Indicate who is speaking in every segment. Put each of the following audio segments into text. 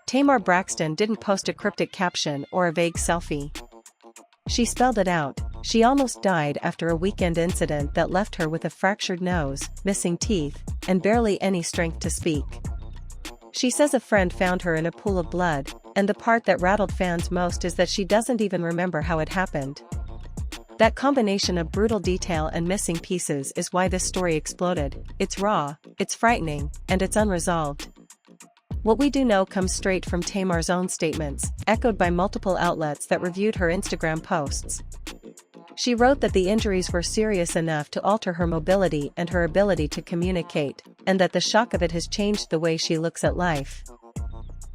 Speaker 1: Tamar Braxton didn't post a cryptic caption or a vague selfie. She spelled it out. She almost died after a weekend incident that left her with a fractured nose, missing teeth, and barely any strength to speak. She says a friend found her in a pool of blood, and the part that rattled fans most is that she doesn't even remember how it happened. That combination of brutal detail and missing pieces is why this story exploded. It's raw, it's frightening, and it's unresolved. What we do know comes straight from Tamar's own statements, echoed by multiple outlets that reviewed her Instagram posts. She wrote that the injuries were serious enough to alter her mobility and her ability to communicate, and that the shock of it has changed the way she looks at life.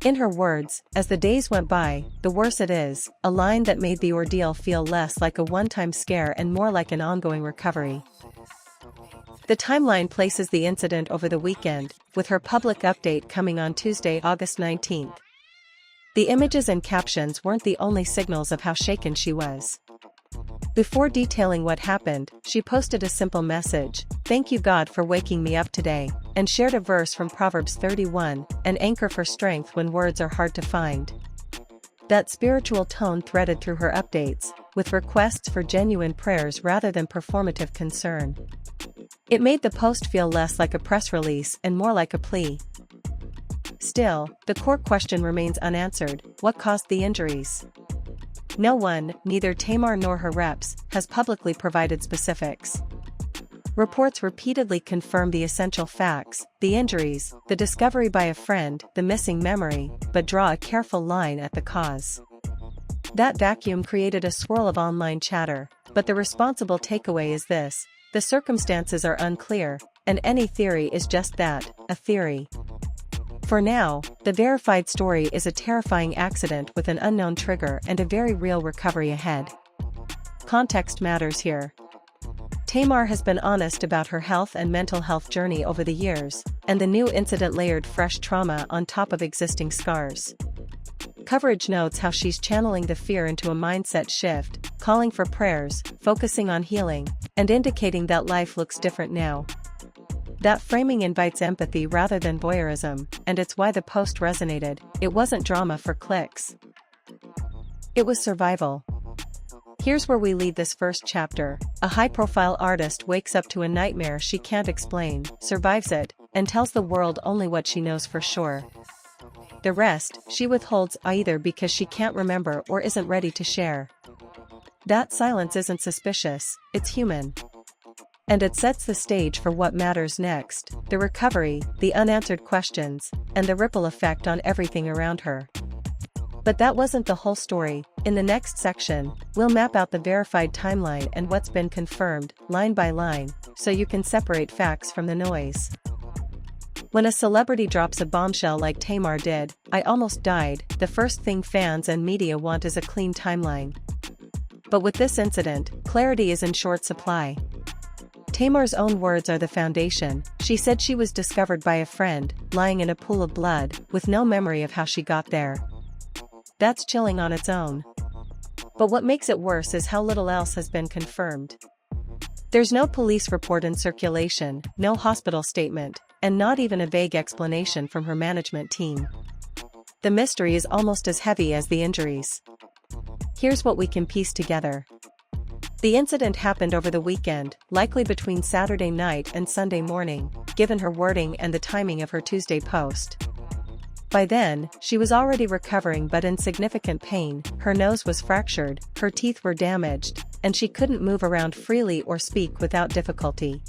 Speaker 1: In her words, as the days went by, the worse it is, a line that made the ordeal feel less like a one-time scare and more like an ongoing recovery. The timeline places the incident over the weekend, with her public update coming on Tuesday, August 19th. The images and captions weren't the only signals of how shaken she was. Before detailing what happened, she posted a simple message, "Thank you God for waking me up today," and shared a verse from Proverbs 31, an anchor for strength when words are hard to find. That spiritual tone threaded through her updates, with requests for genuine prayers rather than performative concern. It made the post feel less like a press release and more like a plea. Still, the core question remains unanswered: what caused the injuries? No one, neither Tamar nor her reps, has publicly provided specifics. Reports repeatedly confirm the essential facts: the injuries, the discovery by a friend, the missing memory, but draw a careful line at the cause. That vacuum created a swirl of online chatter, but the responsible takeaway is this: the circumstances are unclear, and any theory is just that, a theory. For now, the verified story is a terrifying accident with an unknown trigger and a very real recovery ahead. Context matters here. Tamar has been honest about her health and mental health journey over the years, and the new incident layered fresh trauma on top of existing scars. Coverage notes how she's channeling the fear into a mindset shift, calling for prayers, focusing on healing, and indicating that life looks different now. That framing invites empathy rather than voyeurism, and it's why the post resonated. It wasn't drama for clicks. It was survival. Here's where we leave this first chapter. A high-profile artist wakes up to a nightmare she can't explain, survives it, and tells the world only what she knows for sure. The rest, she withholds either because she can't remember or isn't ready to share. That silence isn't suspicious, it's human. And it sets the stage for what matters next: the recovery, the unanswered questions, and the ripple effect on everything around her. But that wasn't the whole story. In the next section, we'll map out the verified timeline and what's been confirmed, line by line, so you can separate facts from the noise. When a celebrity drops a bombshell like Tamar did, "I almost died," the first thing fans and media want is a clean timeline. But with this incident, clarity is in short supply. Tamar's own words are the foundation. She said she was discovered by a friend, lying in a pool of blood, with no memory of how she got there. That's chilling on its own. But what makes it worse is how little else has been confirmed. There's no police report in circulation, no hospital statement, and not even a vague explanation from her management team. The mystery is almost as heavy as the injuries. Here's what we can piece together. The incident happened over the weekend, likely between Saturday night and Sunday morning, given her wording and the timing of her Tuesday post. By then, she was already recovering but in significant pain. Her nose was fractured, her teeth were damaged, and she couldn't move around freely or speak without difficulty.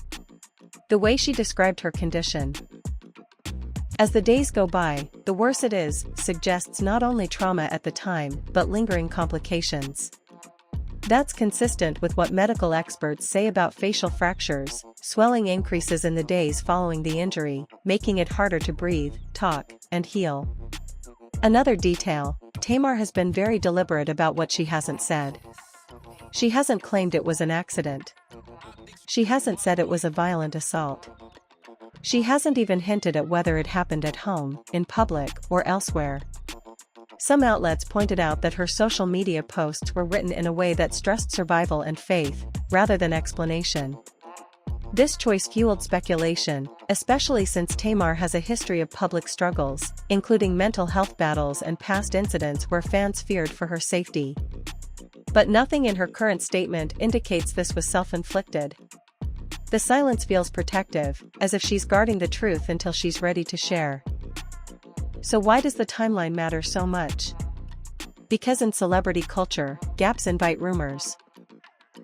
Speaker 1: The way she described her condition, "As the days go by, the worse it is," suggests not only trauma at the time, but lingering complications. That's consistent with what medical experts say about facial fractures: swelling increases in the days following the injury, making it harder to breathe, talk, and heal. Another detail: Tamar has been very deliberate about what she hasn't said. She hasn't claimed it was an accident. She hasn't said it was a violent assault. She hasn't even hinted at whether it happened at home, in public, or elsewhere. Some outlets pointed out that her social media posts were written in a way that stressed survival and faith, rather than explanation. This choice fueled speculation, especially since Tamar has a history of public struggles, including mental health battles and past incidents where fans feared for her safety. But nothing in her current statement indicates this was self-inflicted. The silence feels protective, as if she's guarding the truth until she's ready to share. So why does the timeline matter so much? Because in celebrity culture, gaps invite rumors.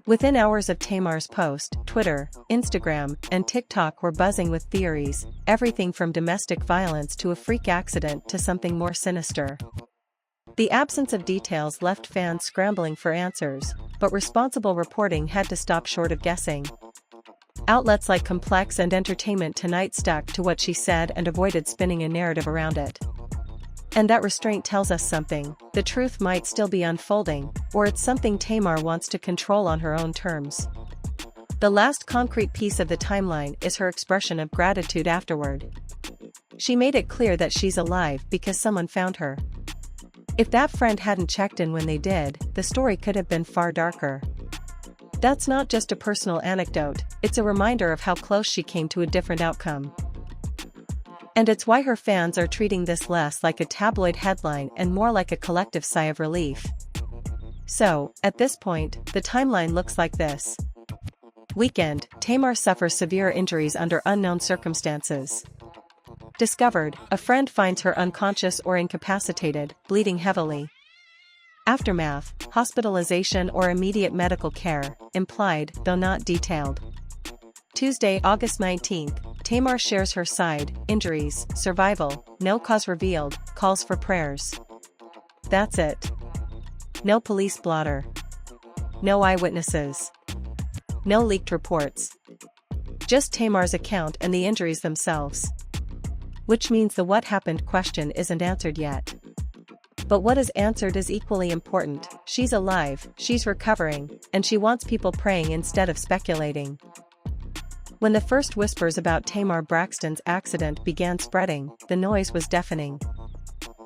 Speaker 1: Within hours of Tamar's post, Twitter, Instagram, and TikTok were buzzing with theories, everything from domestic violence to a freak accident to something more sinister. The absence of details left fans scrambling for answers, but responsible reporting had to stop short of guessing. Outlets like Complex and Entertainment Tonight stuck to what she said and avoided spinning a narrative around it. And that restraint tells us something: the truth might still be unfolding, or it's something Tamar wants to control on her own terms. The last concrete piece of the timeline is her expression of gratitude afterward. She made it clear that she's alive because someone found her. If that friend hadn't checked in when they did, the story could have been far darker. That's not just a personal anecdote, it's a reminder of how close she came to a different outcome. And it's why her fans are treating this less like a tabloid headline and more like a collective sigh of relief. So, at this point, the timeline looks like this. Weekend, Tamar suffers severe injuries under unknown circumstances. Discovered, a friend finds her unconscious or incapacitated, bleeding heavily. Aftermath, hospitalization or immediate medical care, implied, though not detailed. Tuesday, August 19th, Tamar shares her side: injuries, survival, no cause revealed, calls for prayers. That's it. No police blotter. No eyewitnesses. No leaked reports. Just Tamar's account and the injuries themselves. Which means the what happened question isn't answered yet. But what is answered is equally important: she's alive, she's recovering, and she wants people praying instead of speculating. When the first whispers about Tamar Braxton's accident began spreading, the noise was deafening.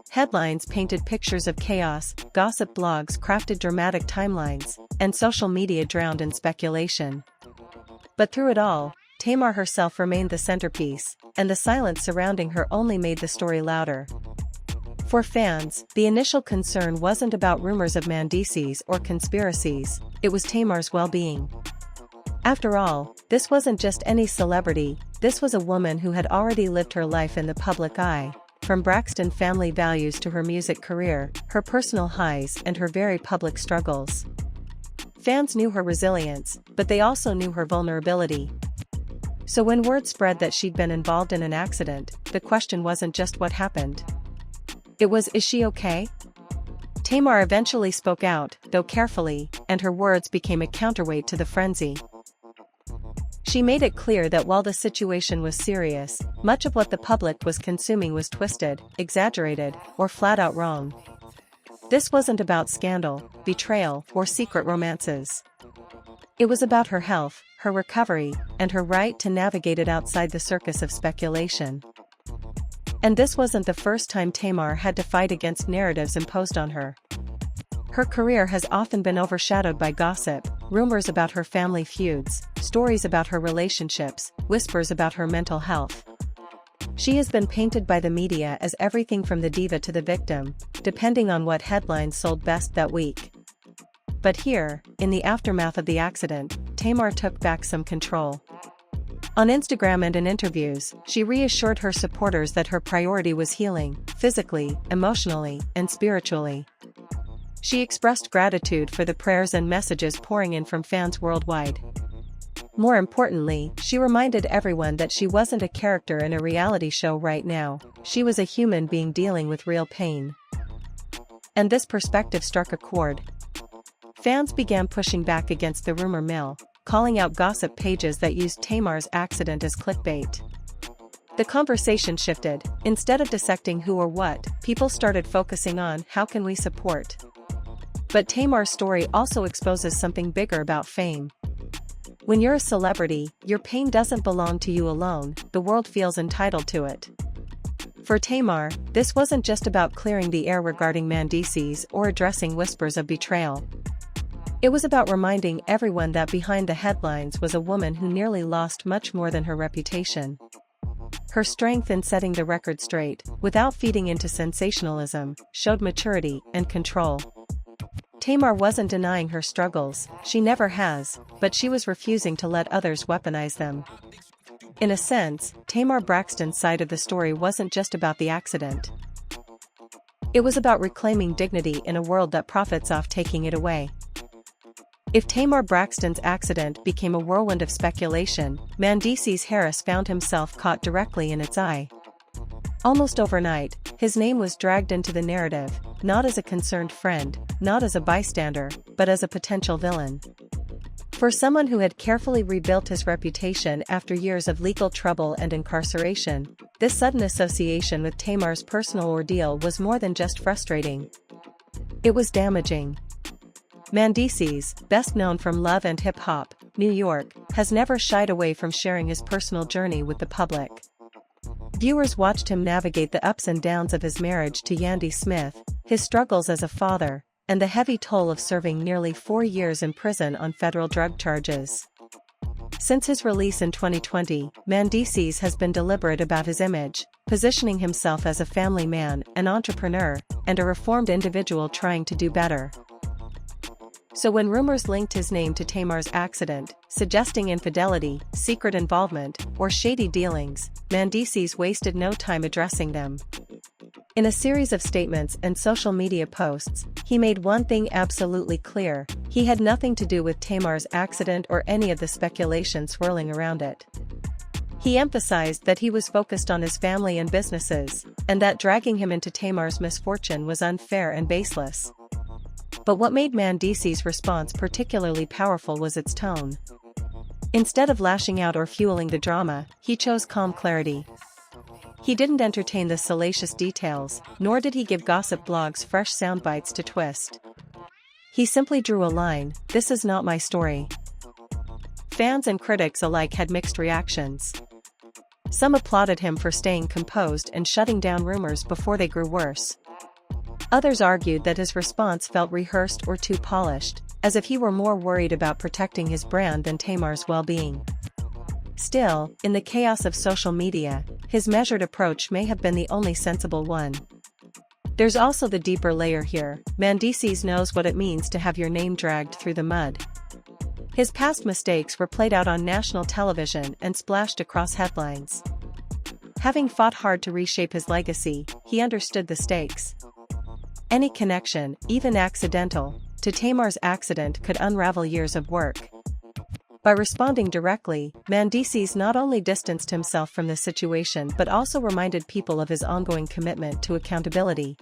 Speaker 1: Headlines painted pictures of chaos, gossip blogs crafted dramatic timelines, and social media drowned in speculation. But through it all, Tamar herself remained the centerpiece, and the silence surrounding her only made the story louder. For fans, the initial concern wasn't about rumors of mendices or conspiracies, it was Tamar's well-being. After all, this wasn't just any celebrity, this was a woman who had already lived her life in the public eye, from Braxton family values to her music career, her personal highs and her very public struggles. Fans knew her resilience, but they also knew her vulnerability. So when word spread that she'd been involved in an accident, the question wasn't just what happened. It was, is she okay? Tamar eventually spoke out, though carefully, and her words became a counterweight to the frenzy. She made it clear that while the situation was serious, much of what the public was consuming was twisted, exaggerated, or flat-out wrong. This wasn't about scandal, betrayal, or secret romances. It was about her health, her recovery, and her right to navigate it outside the circus of speculation. And this wasn't the first time Tamar had to fight against narratives imposed on her. Her career has often been overshadowed by gossip, rumors about her family feuds, stories about her relationships, whispers about her mental health. She has been painted by the media as everything from the diva to the victim, depending on what headlines sold best that week. But here, in the aftermath of the accident, Tamar took back some control. On Instagram and in interviews, she reassured her supporters that her priority was healing, physically, emotionally, and spiritually. She expressed gratitude for the prayers and messages pouring in from fans worldwide. More importantly, she reminded everyone that she wasn't a character in a reality show right now, she was a human being dealing with real pain. And this perspective struck a chord. Fans began pushing back against the rumor mill, calling out gossip pages that used Tamar's accident as clickbait. The conversation shifted. Instead of dissecting who or what, people started focusing on how can we support. But Tamar's story also exposes something bigger about fame. When you're a celebrity, your pain doesn't belong to you alone, the world feels entitled to it. For Tamar, this wasn't just about clearing the air regarding mendices or addressing whispers of betrayal. It was about reminding everyone that behind the headlines was a woman who nearly lost much more than her reputation. Her strength in setting the record straight, without feeding into sensationalism, showed maturity and control. Tamar wasn't denying her struggles, she never has, but she was refusing to let others weaponize them. In a sense, Tamar Braxton's side of the story wasn't just about the accident. It was about reclaiming dignity in a world that profits off taking it away. If Tamar Braxton's accident became a whirlwind of speculation, Mandisi's Harris found himself caught directly in its eye. Almost overnight, his name was dragged into the narrative, not as a concerned friend, not as a bystander, but as a potential villain. For someone who had carefully rebuilt his reputation after years of legal trouble and incarceration, this sudden association with Tamar's personal ordeal was more than just frustrating. It was damaging. Mandisi's, best known from Love and Hip Hop, New York, has never shied away from sharing his personal journey with the public. Viewers watched him navigate the ups and downs of his marriage to Yandy Smith, his struggles as a father, and the heavy toll of serving nearly 4 years in prison on federal drug charges. Since his release in 2020, Mandisi's has been deliberate about his image, positioning himself as a family man, an entrepreneur, and a reformed individual trying to do better. So when rumors linked his name to Tamar's accident, suggesting infidelity, secret involvement, or shady dealings, Mandisi's wasted no time addressing them. In a series of statements and social media posts, he made one thing absolutely clear: he had nothing to do with Tamar's accident or any of the speculation swirling around it. He emphasized that he was focused on his family and businesses, and that dragging him into Tamar's misfortune was unfair and baseless. But what made Mandisi's response particularly powerful was its tone. Instead of lashing out or fueling the drama, he chose calm clarity. He didn't entertain the salacious details, nor did he give gossip blogs fresh soundbites to twist. He simply drew a line: "This is not my story." Fans and critics alike had mixed reactions. Some applauded him for staying composed and shutting down rumors before they grew worse. Others argued that his response felt rehearsed or too polished, as if he were more worried about protecting his brand than Tamar's well-being. Still, in the chaos of social media, his measured approach may have been the only sensible one. There's also the deeper layer here: Mandisi's knows what it means to have your name dragged through the mud. His past mistakes were played out on national television and splashed across headlines. Having fought hard to reshape his legacy, he understood the stakes. Any connection, even accidental, to Tamar's accident could unravel years of work. By responding directly, Mandisi's not only distanced himself from the situation but also reminded people of his ongoing commitment to accountability.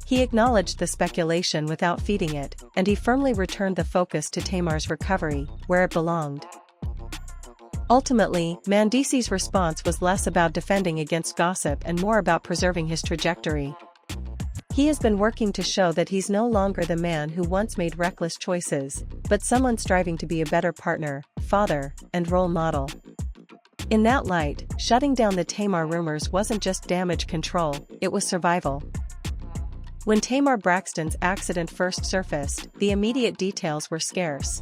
Speaker 1: He acknowledged the speculation without feeding it, and he firmly returned the focus to Tamar's recovery, where it belonged. Ultimately, Mandisi's response was less about defending against gossip and more about preserving his trajectory. He has been working to show that he's no longer the man who once made reckless choices, but someone striving to be a better partner, father, and role model. In that light, shutting down the Tamar rumors wasn't just damage control, it was survival. When Tamar Braxton's accident first surfaced, the immediate details were scarce.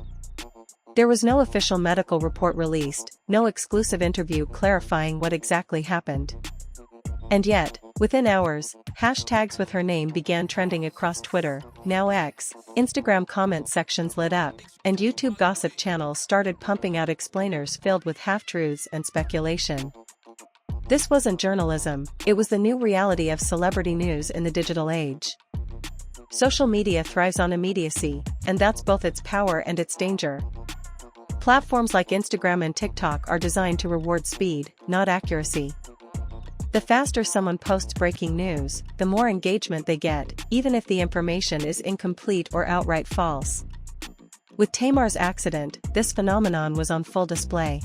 Speaker 1: There was no official medical report released, no exclusive interview clarifying what exactly happened. And yet, within hours, hashtags with her name began trending across Twitter, now X, Instagram comment sections lit up, and YouTube gossip channels started pumping out explainers filled with half-truths and speculation. This wasn't journalism, it was the new reality of celebrity news in the digital age. Social media thrives on immediacy, and that's both its power and its danger. Platforms like Instagram and TikTok are designed to reward speed, not accuracy. The faster someone posts breaking news, the more engagement they get, even if the information is incomplete or outright false. With Tamar's accident, this phenomenon was on full display.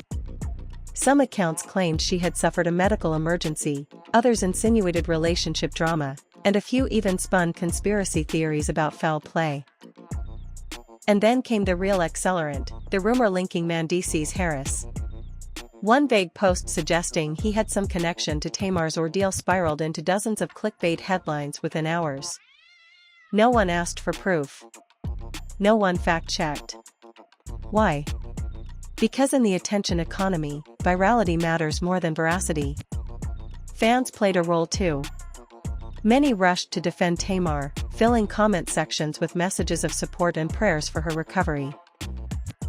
Speaker 1: Some accounts claimed she had suffered a medical emergency, others insinuated relationship drama, and a few even spun conspiracy theories about foul play. And then came the real accelerant, the rumor linking Mandisi's Harris. One vague post suggesting he had some connection to Tamar's ordeal spiraled into dozens of clickbait headlines within hours. No one asked for proof. no one fact-checked. Why? Because in the attention economy, virality matters more than veracity. Fans played a role too. Many rushed to defend Tamar, filling comment sections with messages of support and prayers for her recovery.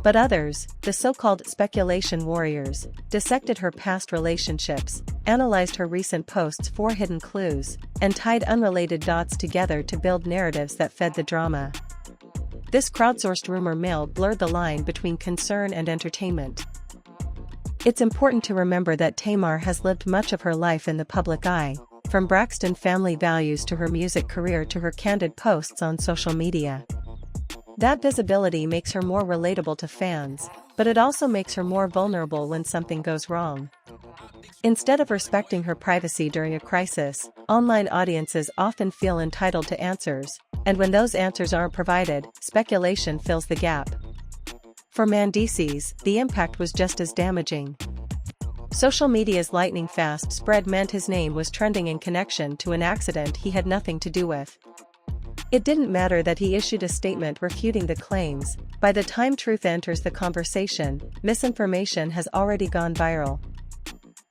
Speaker 1: But others, the so-called speculation warriors, dissected her past relationships, analyzed her recent posts for hidden clues, and tied unrelated dots together to build narratives that fed the drama. This crowdsourced rumor mill blurred the line between concern and entertainment. It's important to remember that Tamar has lived much of her life in the public eye, from Braxton family values to her music career to her candid posts on social media. That visibility makes her more relatable to fans, but it also makes her more vulnerable when something goes wrong. Instead of respecting her privacy during a crisis, online audiences often feel entitled to answers, and when those answers aren't provided, speculation fills the gap. For Mendices, the impact was just as damaging. Social media's lightning-fast spread meant his name was trending in connection to an accident he had nothing to do with. It didn't matter that he issued a statement refuting the claims. By the time truth enters the conversation, misinformation has already gone viral.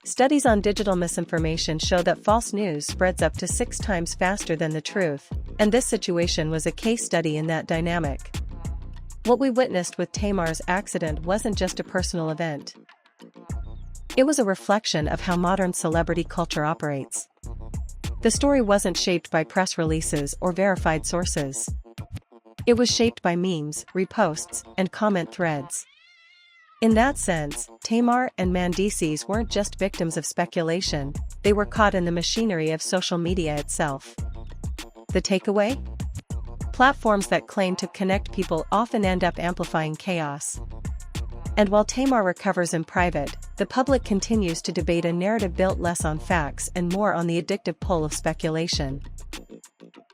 Speaker 1: Studies on digital misinformation show that false news spreads up to 6 times faster than the truth, and this situation was a case study in that dynamic. What we witnessed with Tamar's accident wasn't just a personal event. It was a reflection of how modern celebrity culture operates. The story wasn't shaped by press releases or verified sources. It was shaped by memes, reposts, and comment threads. In that sense, Tamar and Mendices weren't just victims of speculation, they were caught in the machinery of social media itself. The takeaway? Platforms that claim to connect people often end up amplifying chaos. And while Tamar recovers in private, the public continues to debate a narrative built less on facts and more on the addictive pull of speculation.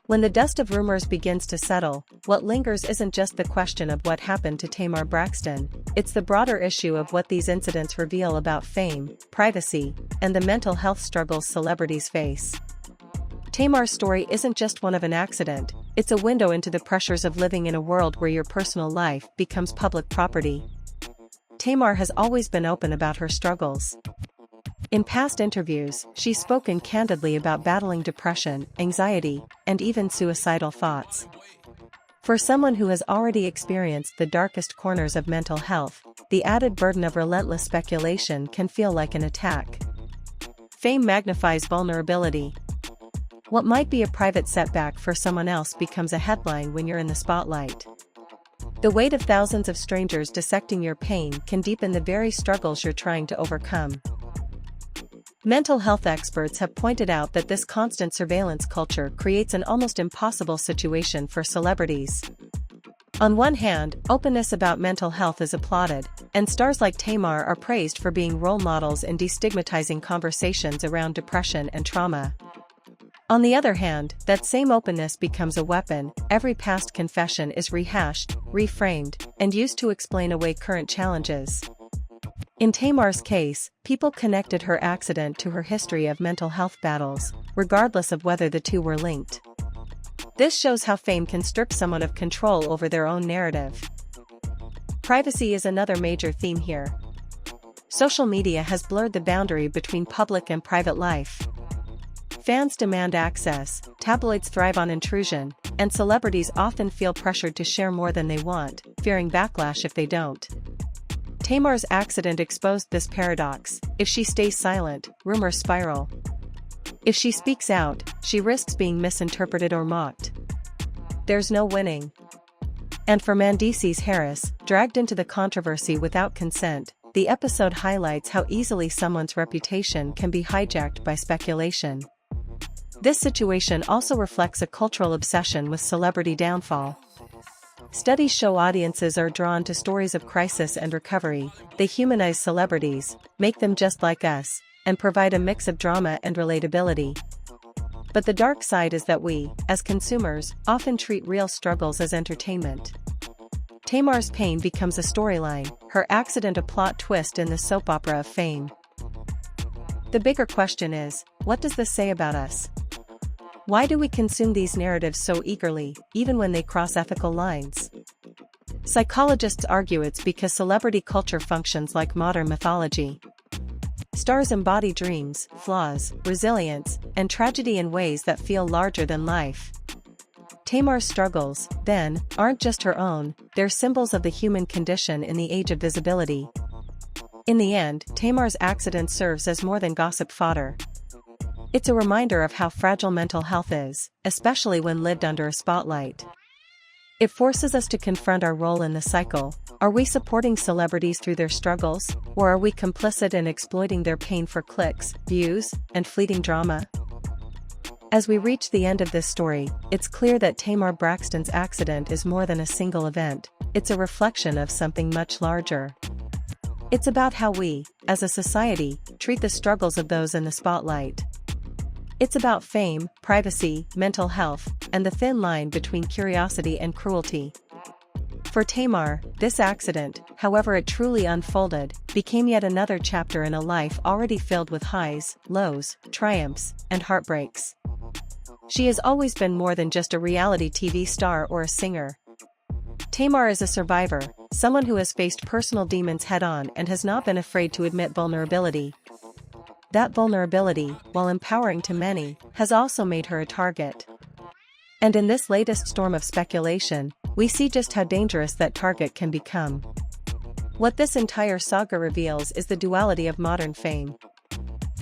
Speaker 1: When the dust of rumors begins to settle, what lingers isn't just the question of what happened to Tamar Braxton, it's the broader issue of what these incidents reveal about fame, privacy, and the mental health struggles celebrities face. Tamar's story isn't just one of an accident, it's a window into the pressures of living in a world where your personal life becomes public property. Tamar has always been open about her struggles. In past interviews, she's spoken candidly about battling depression, anxiety, and even suicidal thoughts. For someone who has already experienced the darkest corners of mental health, the added burden of relentless speculation can feel like an attack. Fame magnifies vulnerability. What might be a private setback for someone else becomes a headline when you're in the spotlight. The weight of thousands of strangers dissecting your pain can deepen the very struggles you're trying to overcome. Mental health experts have pointed out that this constant surveillance culture creates an almost impossible situation for celebrities. On one hand, openness about mental health is applauded, and stars like Tamar are praised for being role models in destigmatizing conversations around depression and trauma. On the other hand, that same openness becomes a weapon. Every past confession is rehashed, reframed, and used to explain away current challenges. In Tamar's case, people connected her accident to her history of mental health battles, regardless of whether the two were linked. This shows how fame can strip someone of control over their own narrative. Privacy is another major theme here. Social media has blurred the boundary between public and private life. Fans demand access, tabloids thrive on intrusion, and celebrities often feel pressured to share more than they want, fearing backlash if they don't. Tamar's accident exposed this paradox. If she stays silent, rumors spiral. If she speaks out, she risks being misinterpreted or mocked. There's no winning. And for Mendices Harris, dragged into the controversy without consent, the episode highlights how easily someone's reputation can be hijacked by speculation. This situation also reflects a cultural obsession with celebrity downfall. Studies show audiences are drawn to stories of crisis and recovery. They humanize celebrities, make them just like us, and provide a mix of drama and relatability. But the dark side is that we, as consumers, often treat real struggles as entertainment. Tamar's pain becomes a storyline, her accident a plot twist in the soap opera of fame. The bigger question is, what does this say about us? Why do we consume these narratives so eagerly, even when they cross ethical lines? Psychologists argue it's because celebrity culture functions like modern mythology. Stars embody dreams, flaws, resilience, and tragedy in ways that feel larger than life. Tamar's struggles, then, aren't just her own, they're symbols of the human condition in the age of visibility. In the end, Tamar's accident serves as more than gossip fodder. It's a reminder of how fragile mental health is, especially when lived under a spotlight. It forces us to confront our role in the cycle. Are we supporting celebrities through their struggles, or are we complicit in exploiting their pain for clicks, views, and fleeting drama? As we reach the end of this story, it's clear that Tamar Braxton's accident is more than a single event. It's a reflection of something much larger. It's about how we, as a society, treat the struggles of those in the spotlight. It's about fame, privacy, mental health, and the thin line between curiosity and cruelty. For Tamar, this accident, however it truly unfolded, became yet another chapter in a life already filled with highs, lows, triumphs, and heartbreaks. She has always been more than just a reality TV star or a singer. Tamar is a survivor, someone who has faced personal demons head-on and has not been afraid to admit vulnerability. That vulnerability, while empowering to many, has also made her a target. And in this latest storm of speculation, we see just how dangerous that target can become. What this entire saga reveals is the duality of modern fame.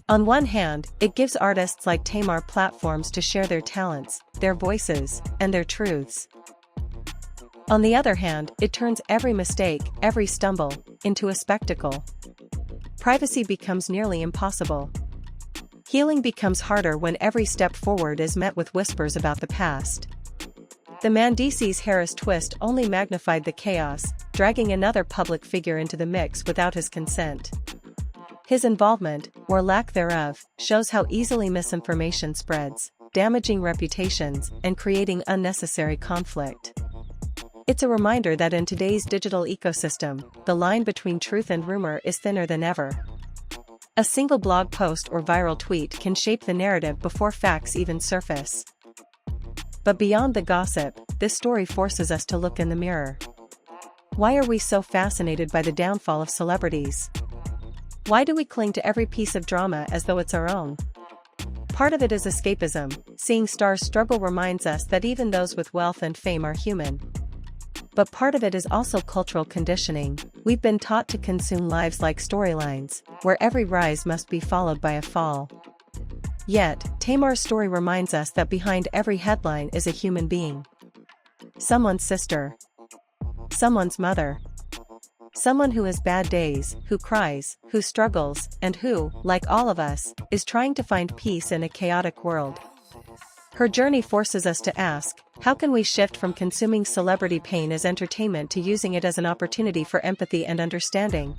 Speaker 1: On one hand, it gives artists like Tamar platforms to share their talents, their voices, and their truths. On the other hand, it turns every mistake, every stumble, into a spectacle. Privacy becomes nearly impossible. Healing becomes harder when every step forward is met with whispers about the past. The Mendices Harris twist only magnified the chaos, dragging another public figure into the mix without his consent. His involvement, or lack thereof, shows how easily misinformation spreads, damaging reputations and creating unnecessary conflict. It's a reminder that in today's digital ecosystem, the line between truth and rumor is thinner than ever. A single blog post or viral tweet can shape the narrative before facts even surface. But beyond the gossip, this story forces us to look in the mirror. Why are we so fascinated by the downfall of celebrities? Why do we cling to every piece of drama as though it's our own? Part of it is escapism. Seeing stars struggle reminds us that even those with wealth and fame are human. But part of it is also cultural conditioning. We've been taught to consume lives like storylines, where every rise must be followed by a fall. Yet, Tamar's story reminds us that behind every headline is a human being. Someone's sister. Someone's mother. Someone who has bad days, who cries, who struggles, and who, like all of us, is trying to find peace in a chaotic world. Her journey forces us to ask, how can we shift from consuming celebrity pain as entertainment to using it as an opportunity for empathy and understanding?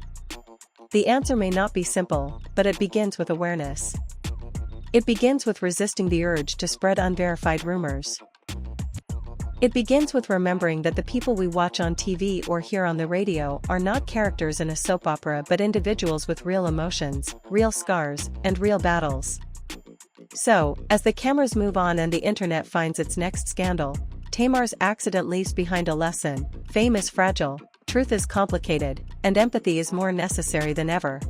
Speaker 1: The answer may not be simple, but it begins with awareness. It begins with resisting the urge to spread unverified rumors. It begins with remembering that the people we watch on TV or hear on the radio are not characters in a soap opera but individuals with real emotions, real scars, and real battles. So, as the cameras move on and the internet finds its next scandal, Tamar's accident leaves behind a lesson: fame is fragile, truth is complicated, and empathy is more necessary than ever.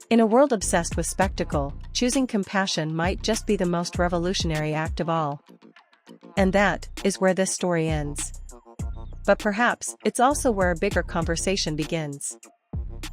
Speaker 1: In a world obsessed with spectacle, choosing compassion might just be the most revolutionary act of all. And that is where this story ends. But perhaps it's also where a bigger conversation begins.